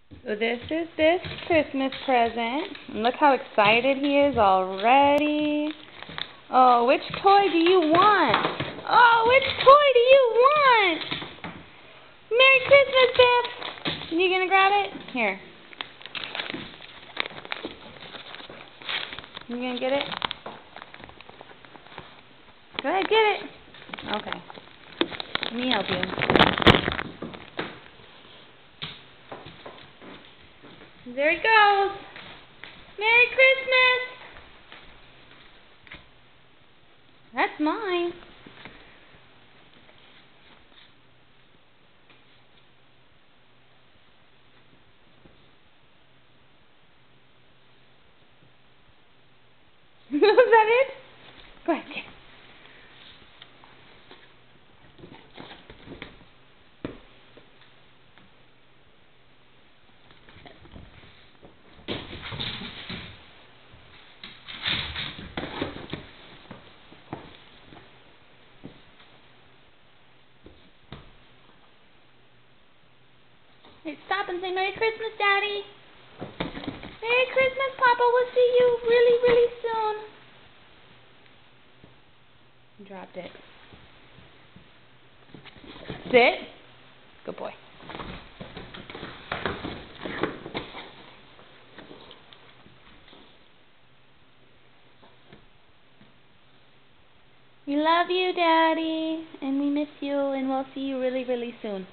So this is this Christmas present. And look how excited he is already. Oh, which toy do you want? Oh, which toy do you want? Merry Christmas, Biff! You gonna grab it? Here. You gonna get it? Go ahead, get it. Okay. Let me help you. There he goes. Merry Christmas! That's mine. Was that it? Go ahead, get it. Hey, stop and say Merry Christmas, Daddy. Merry Christmas, Papa. We'll see you really, really soon. Dropped it. Sit. Good boy. We love you, Daddy, and we miss you, and we'll see you really, really soon.